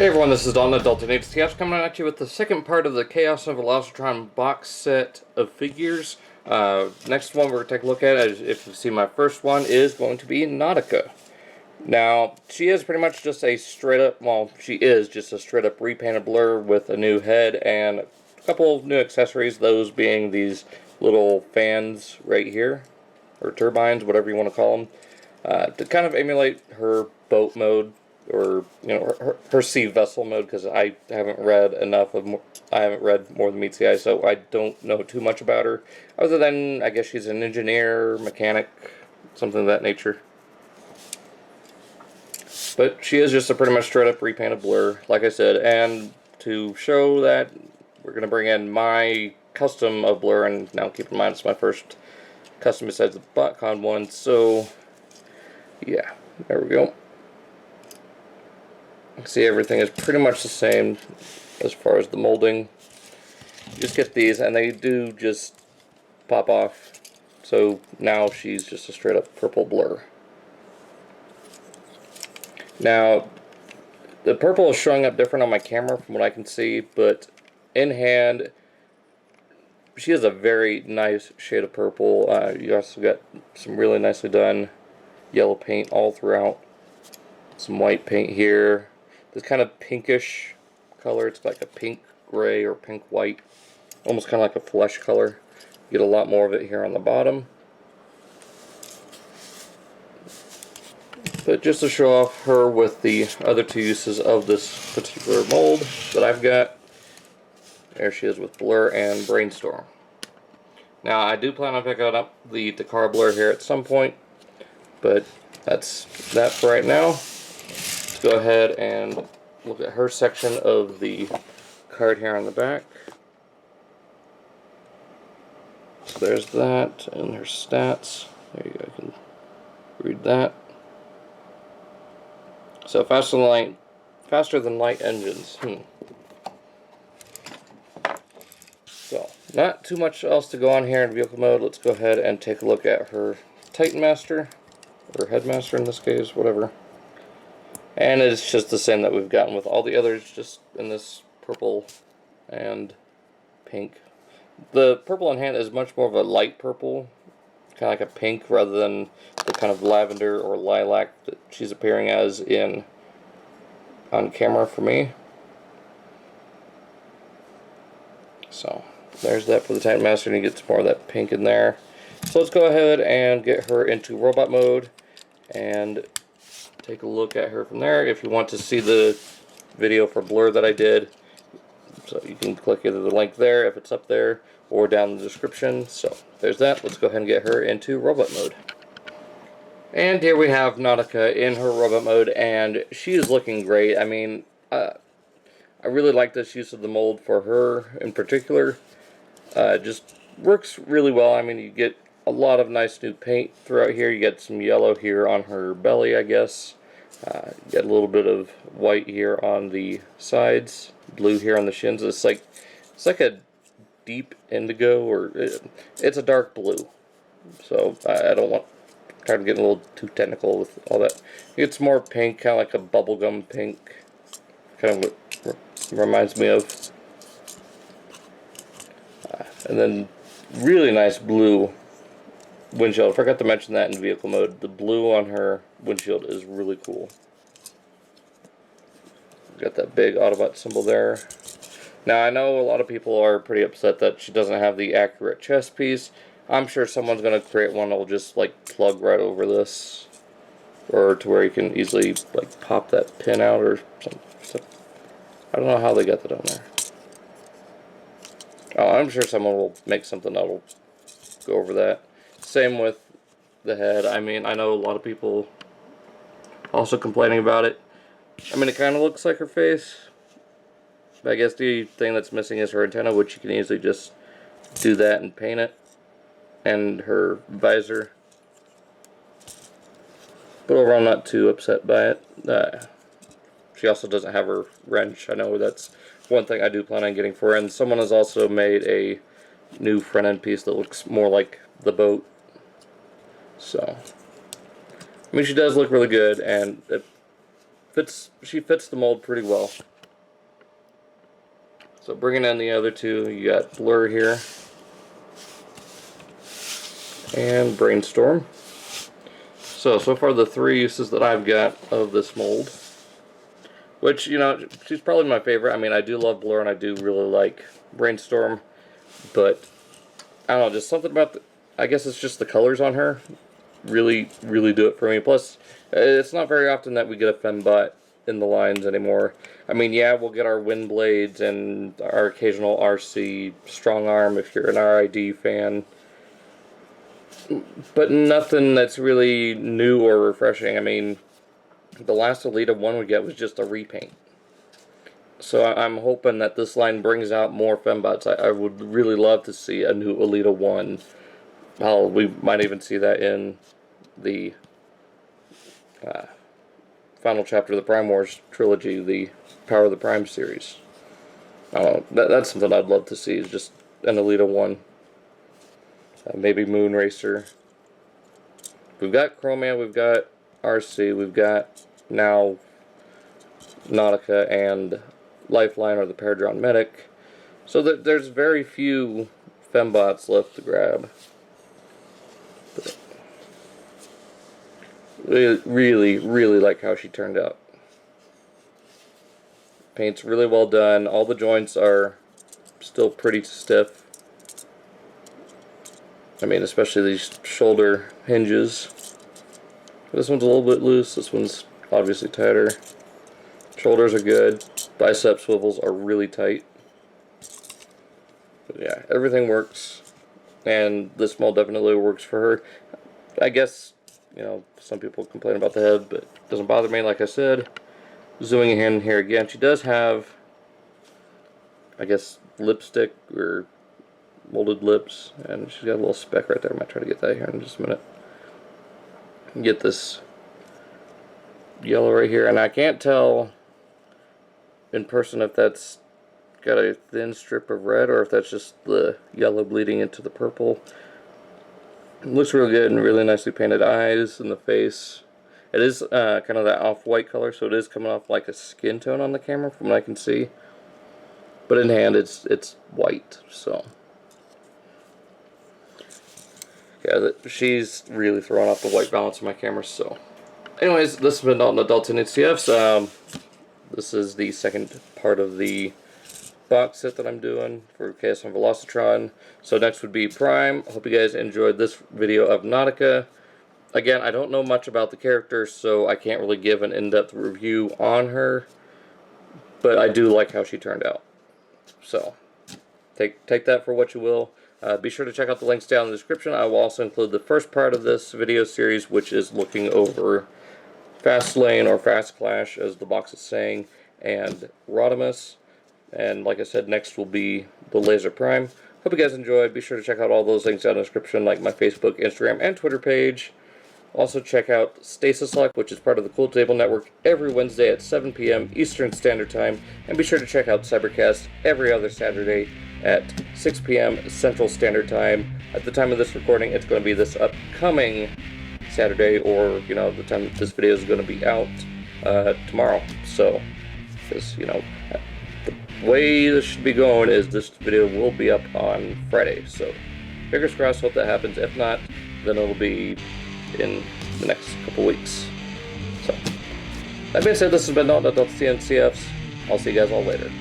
Hey everyone, this is Dalton Adult Chaos coming at you with the second part of the Chaos and Velocitron box set of figures. Next one we're going to take a look at, as if you see my first one, is going to be Nautica. Now, she is pretty much just a straight up, well, she is just a straight up repainted Blurr with a new head and a couple of new accessories, those being these little fans right here, or turbines, whatever you want to call them, to kind of emulate her boat mode, or her sea vessel mode, because I haven't read enough of I haven't read more than meets the eye, so I don't know too much about her, other than I guess she's an engineer, mechanic, something of that nature. But she is just a pretty much straight up repainted Blurr, like I said, and to show that, we're gonna bring in my custom of Blurr, and now keep in mind it's my first custom besides the BotCon one, so yeah, there we go. See, everything is pretty much the same as far as the molding. You just get these, and they do just pop off. So now she's just a straight up purple Blurr. Now, the purple is showing up different on my camera from what I can see, but in hand, she has a very nice shade of purple. You also got some really nicely done yellow paint all throughout. Some white paint here. This kind of pinkish color, it's like a pink gray or pink white, almost kind of like a flesh color. You get a lot more of it here on the bottom. But just to show off her with the other two uses of this particular mold that I've got, there she is with Blurr and Brainstorm. Now I do plan on picking up the Takara Blurr here at some point, but that's that for right now. Go ahead and look at her section of the card here on the back. So there's that, and her stats. There you go, I can read that. So faster than light engines. So not too much else to go on here in vehicle mode. Let's go ahead and take a look at her Titan Master, or Headmaster in this case, whatever. And it's just the same that we've gotten with all the others, just in this purple and pink. The purple in hand is much more of a light purple, kind of like a pink, rather than the kind of lavender or lilac that she's appearing as on camera for me. So there's that for the Titan Master, and you get some more of that pink in there. So let's go ahead and get her into robot mode and take a look at her from there. If you want to see the video for Blurr that I did, so you can click either the link there if it's up there, or down in the description. So there's that. Let's go ahead and get her into robot mode. And here we have Nautica in her robot mode, and she is looking great. I mean, I really like this use of the mold for her in particular. Just works really well. I mean, you get a lot of nice new paint throughout here. You get some yellow here on her belly, I guess. You get a little bit of white here on the sides, blue here on the shins. It's like a deep indigo, or it's a dark blue. So I don't want kind of getting a little too technical with all that. You get some more pink, kind of like a bubblegum pink, kind of what reminds me of. And then really nice blue windshield. I forgot to mention that in vehicle mode. The blue on her windshield is really cool. Got that big Autobot symbol there. Now I know a lot of people are pretty upset that she doesn't have the accurate chest piece. I'm sure someone's going to create one that will just like plug right over this, or to where you can easily like pop that pin out or something. I don't know how they got that on there. Oh, I'm sure someone will make something that will go over that. Same with the head. I mean, I know a lot of people also complaining about it. I mean, it kind of looks like her face. But I guess the thing that's missing is her antenna, which you can easily just do that and paint it. And her visor. But overall, I'm not too upset by it. She also doesn't have her wrench. I know that's one thing I do plan on getting for her. And someone has also made a new front end piece that looks more like the boat. So, I mean, she does look really good, and she fits the mold pretty well. So bringing in the other two, you got Blurr here and Brainstorm. So far the 3 uses that I've got of this mold, which, you know, she's probably my favorite. I mean, I do love Blurr and I do really like Brainstorm, but I don't know, just something about I guess it's just the colors on her really do it for me. Plus, it's not very often that we get a Fembot in the lines anymore. I mean, yeah, we'll get our Wind Blades and our occasional RC Strong Arm if you're an RID fan, but nothing that's really new or refreshing. I mean, the last Elita one we get was just a repaint. So I'm hoping that this line brings out more Fembots. I would really love to see a new Elita 1. Hell, we might even see that in the final chapter of the Prime Wars trilogy, the Power of the Prime series. I don't know, that's something I'd love to see, is just an Elita 1. Maybe Moon Racer. We've got Chromia, we've got RC, we've got now Nautica and Lifeline or the Paradron Medic. So that there's very few Fembots left to grab. But really like how she turned out. Paint's really well done. All the joints are still pretty stiff. I mean, especially these shoulder hinges. This one's a little bit loose. This one's obviously tighter. Shoulders are good. Bicep swivels are really tight. But yeah, everything works. And this mold definitely works for her. I guess, you know, some people complain about the head, but it doesn't bother me, like I said. Zooming in here again, she does have, I guess, lipstick or molded lips, and she's got a little speck right there. I might try to get that here in just a minute. Get this yellow right here, and I can't tell in person if that's got a thin strip of red or if that's just the yellow bleeding into the purple. It looks real good and really nicely painted eyes and the face. It is kind of that off-white color, so it is coming off like a skin tone on the camera from what I can see. But in hand, it's white, so. Yeah, she's really throwing off the white balance of my camera, so. Anyways, this has been Dalton Adult in HCFs. This is the second part of the box set that I'm doing for KSM Velocitron. So next would be Prime. Hope you guys enjoyed this video of Nautica. Again, I don't know much about the character, so I can't really give an in-depth review on her, but I do like how she turned out. So, take that for what you will. Be sure to check out the links down in the description. I will also include the first part of this video series, which is looking over Fast Lane, or Fast Clash, as the box is saying, and Rodimus. And like I said, next will be the Laser Prime. Hope you guys enjoyed. Be sure to check out all those links down in the description, like my Facebook, Instagram, and Twitter page. Also check out Stasis Lock, which is part of the Cool Table Network, every Wednesday at 7 p.m. Eastern Standard Time. And be sure to check out Cybercast every other Saturday at 6 p.m. Central Standard Time. At the time of this recording, it's going to be this upcoming Saturday, or, you know, the time that this video is going to be out tomorrow. So, because, you know, the way this should be going is this video will be up on Friday. So, fingers crossed, hope that happens. If not, then it'll be in the next couple weeks. So, that being said, this has been Dalton Adult CNCFs. I'll see you guys all later.